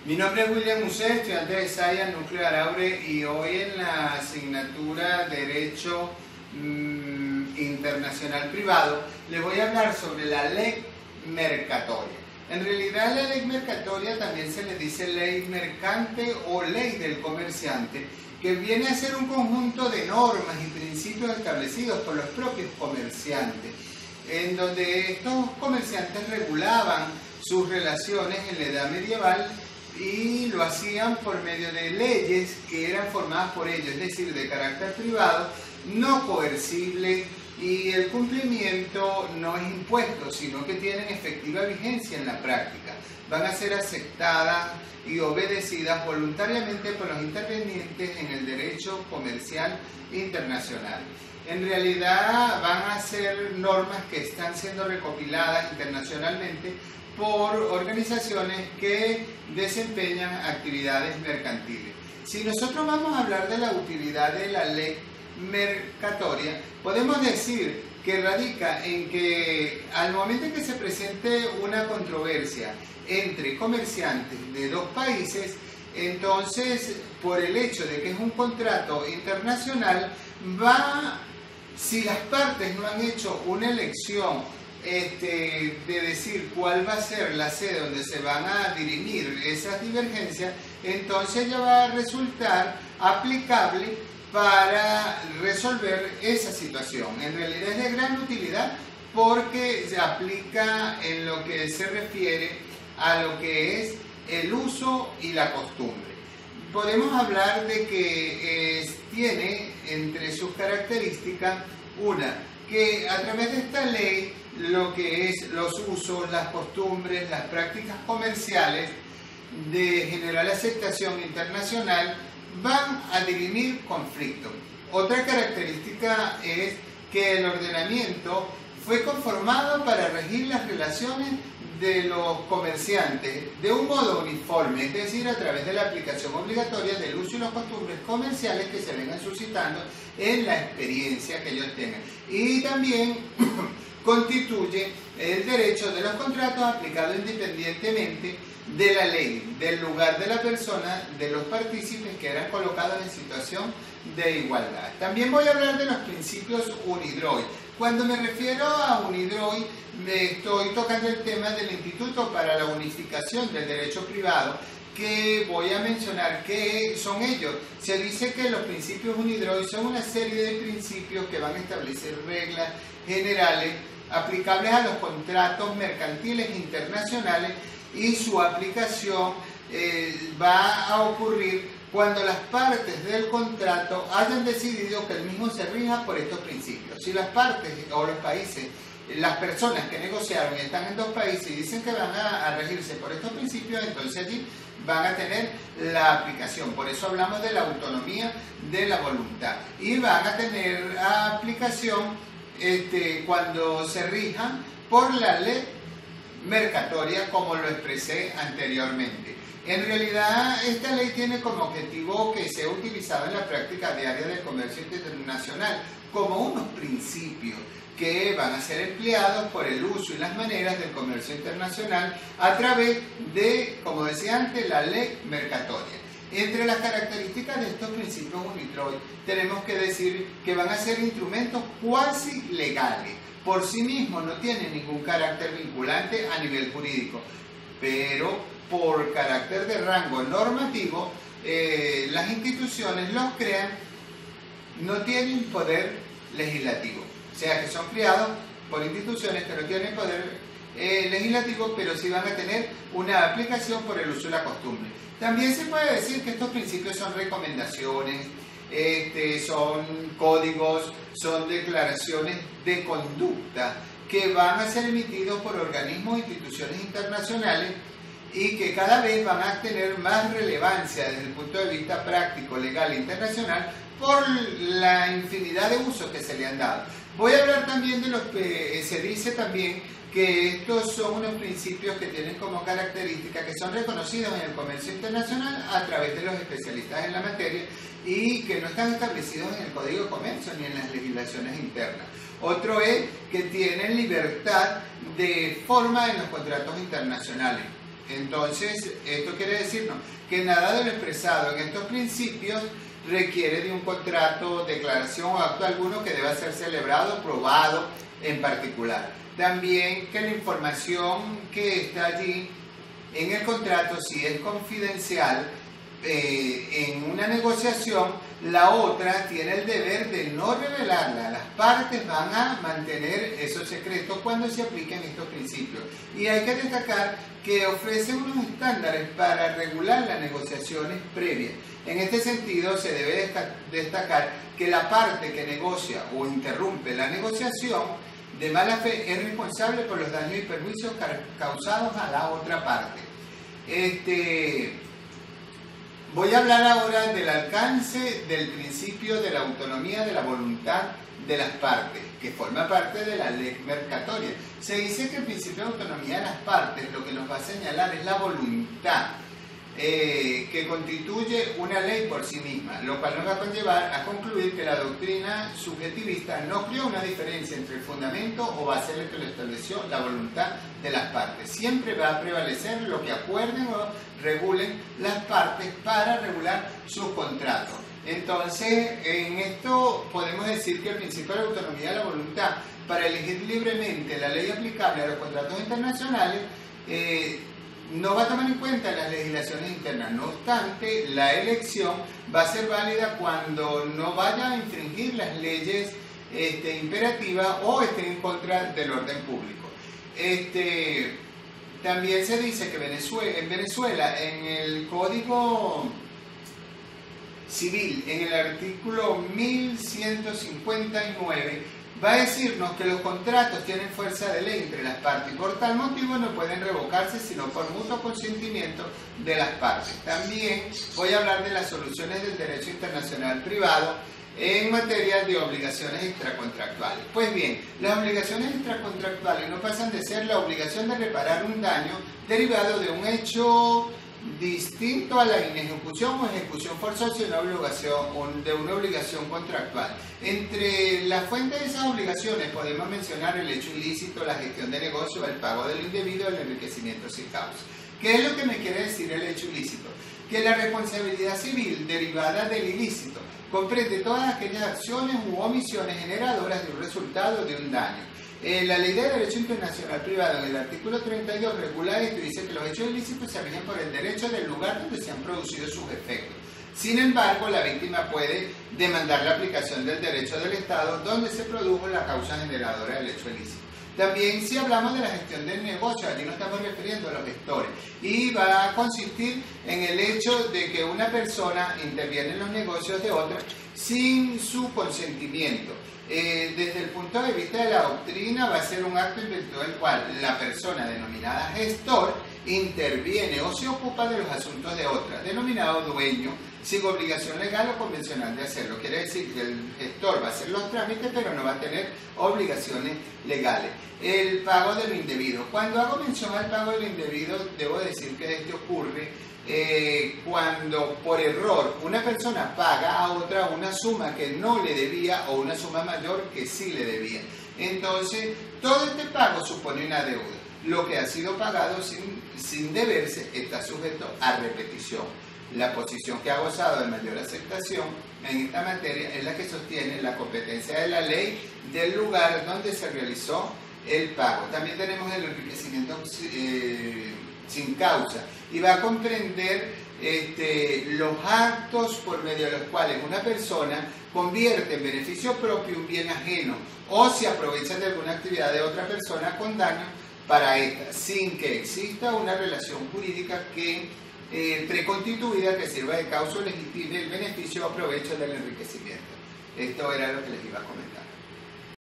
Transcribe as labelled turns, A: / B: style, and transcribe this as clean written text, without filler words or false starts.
A: Mi nombre es William Musset, estudiante de SAIA Núcleo de Araure, y hoy en la asignatura Derecho Internacional Privado les voy a hablar sobre la ley mercatoria. En realidad la ley mercatoria también se le dice ley mercante o ley del comerciante, que viene a ser un conjunto de normas y principios establecidos por los propios comerciantes, en donde estos comerciantes regulaban sus relaciones en la edad medieval y lo hacían por medio de leyes que eran formadas por ellos, es decir, de carácter privado, no coercible, y el cumplimiento no es impuesto, sino que tienen efectiva vigencia en la práctica. Van a ser aceptadas y obedecidas voluntariamente por los intervinientes en el derecho comercial internacional. En realidad van a ser normas que están siendo recopiladas internacionalmente por organizaciones que desempeñan actividades mercantiles. Si nosotros vamos a hablar de la utilidad de la ley mercatoria, podemos decir que radica en que al momento en que se presente una controversia entre comerciantes de dos países, entonces por el hecho de que es un contrato internacional, si las partes no han hecho una elección de decir cuál va a ser la sede donde se van a dirimir esas divergencias, entonces ya va a resultar aplicable para resolver esa situación. En realidad es de gran utilidad porque se aplica en lo que se refiere a lo que es el uso y la costumbre. Podemos hablar de que tiene entre sus características que a través de esta ley lo que es los usos, las costumbres, las prácticas comerciales de general aceptación internacional van a dirimir conflictos. Otra característica es que el ordenamiento fue conformado para regir las relaciones de los comerciantes de un modo uniforme, es decir, a través de la aplicación obligatoria del uso y las costumbres comerciales que se vengan suscitando en la experiencia que ellos tengan. Y también constituye el derecho de los contratos aplicado independientemente de la ley, del lugar de la persona, de los partícipes que eran colocados en situación de igualdad. También voy a hablar de los principios UNIDROIT. Cuando me refiero a UNIDROIT, me estoy tocando el tema del Instituto para la Unificación del Derecho Privado, que voy a mencionar qué son ellos. Se dice que los principios UNIDROIT son una serie de principios que van a establecer reglas generales aplicables a los contratos mercantiles internacionales, y su aplicación va a ocurrir cuando las partes del contrato hayan decidido que el mismo se rija por estos principios. Si las partes o los países, las personas que negociaron y están en dos países y dicen que van a regirse por estos principios, entonces allí van a tener la aplicación. Por eso hablamos de la autonomía de la voluntad. Y van a tener aplicación cuando se rijan por la ley mercatoria, como lo expresé anteriormente. En realidad, esta ley tiene como objetivo que sea utilizado en la práctica diaria del comercio internacional como unos principios que van a ser empleados por el uso y las maneras del comercio internacional a través de, como decía antes, la ley mercatoria. Entre las características de estos principios UNIDROIT tenemos que decir que van a ser instrumentos cuasi legales. Por sí mismos no tienen ningún carácter vinculante a nivel jurídico, pero por carácter de rango normativo, las instituciones los crean, no tienen poder legislativo. O sea, que son creados por instituciones que no tienen poder legislativo, pero sí van a tener una aplicación por el uso y la costumbre. También se puede decir que estos principios son recomendaciones, son códigos, son declaraciones de conducta que van a ser emitidos por organismos e instituciones internacionales y que cada vez van a tener más relevancia desde el punto de vista práctico, legal e internacional por la infinidad de usos que se le han dado. Voy a hablar también de los que se dice también que estos son unos principios que tienen como característica que son reconocidos en el comercio internacional a través de los especialistas en la materia y que no están establecidos en el Código de Comercio ni en las legislaciones internas. Otro es que tienen libertad de forma en los contratos internacionales. Entonces, esto quiere decirnos que nada de lo expresado en estos principios requiere de un contrato, declaración o acto alguno que deba ser celebrado, probado en particular. También que la información que está allí en el contrato, si es confidencial, en una negociación, la otra tiene el deber de no revelarla. Las partes van a mantener esos secretos cuando se apliquen estos principios. Y hay que destacar que ofrece unos estándares para regular las negociaciones previas. En este sentido, se debe destacar que la parte que negocia o interrumpe la negociación de mala fe es responsable por los daños y perjuicios causados a la otra parte. Voy a hablar ahora del alcance del principio de la autonomía de la voluntad de las partes, que forma parte de la ley mercatoria. Se dice que el principio de autonomía de las partes lo que nos va a señalar es la voluntad, que constituye una ley por sí misma, lo cual nos va a conllevar a concluir que la doctrina subjetivista no creó una diferencia entre el fundamento o base en el que lo estableció la voluntad de las partes. Siempre va a prevalecer lo que acuerden o regulen las partes para regular sus contratos. Entonces, en esto podemos decir que el principio de la autonomía de la voluntad para elegir libremente la ley aplicable a los contratos internacionales no va a tomar en cuenta las legislaciones internas. No obstante, la elección va a ser válida cuando no vaya a infringir las leyes imperativas o esté en contra del orden público. También se dice que en Venezuela, en el Código Civil, en el artículo 1159, va a decirnos que los contratos tienen fuerza de ley entre las partes y por tal motivo no pueden revocarse sino por mutuo consentimiento de las partes. También voy a hablar de las soluciones del derecho internacional privado en materia de obligaciones extracontractuales. Pues bien, las obligaciones extracontractuales no pasan de ser la obligación de reparar un daño derivado de un hecho distinto a la inejecución o ejecución forzosa de una obligación contractual. Entre las fuentes de esas obligaciones podemos mencionar el hecho ilícito, la gestión de negocio, el pago del indebido, el enriquecimiento sin causa. ¿Qué es lo que me quiere decir el hecho ilícito? Que la responsabilidad civil derivada del ilícito comprende todas aquellas acciones u omisiones generadoras de un resultado de un daño. La Ley de Derecho Internacional Privado, en el artículo 32, regula esto y dice que los hechos ilícitos se rigen por el derecho del lugar donde se han producido sus efectos. Sin embargo, la víctima puede demandar la aplicación del derecho del Estado donde se produjo la causa generadora del hecho ilícito. También, si hablamos de la gestión del negocio, allí nos estamos refiriendo a los gestores y va a consistir en el hecho de que una persona interviene en los negocios de otra sin su consentimiento. Desde el punto de vista de la doctrina, va a ser un acto en virtud del cual la persona denominada gestor interviene o se ocupa de los asuntos de otra, denominado dueño, sin obligación legal o convencional de hacerlo. Quiere decir que el gestor va a hacer los trámites, pero no va a tener obligaciones legales. El pago de lo indebido. Cuando hago mención al pago de lo indebido, debo decir que este ocurre cuando por error una persona paga a otra una suma que no le debía o una suma mayor que sí le debía. Entonces, todo este pago supone una deuda. Lo que ha sido pagado sin deberse está sujeto a repetición. La posición que ha gozado de mayor aceptación en esta materia es la que sostiene la competencia de la ley del lugar donde se realizó el pago. También tenemos el enriquecimiento sin causa y va a comprender los actos por medio de los cuales una persona convierte en beneficio propio un bien ajeno o se aprovecha de alguna actividad de otra persona con daño para esta, sin que exista una relación jurídica que preconstituida que sirva de causa o legitime el beneficio o provecho del enriquecimiento. Esto era lo que les iba a comentar.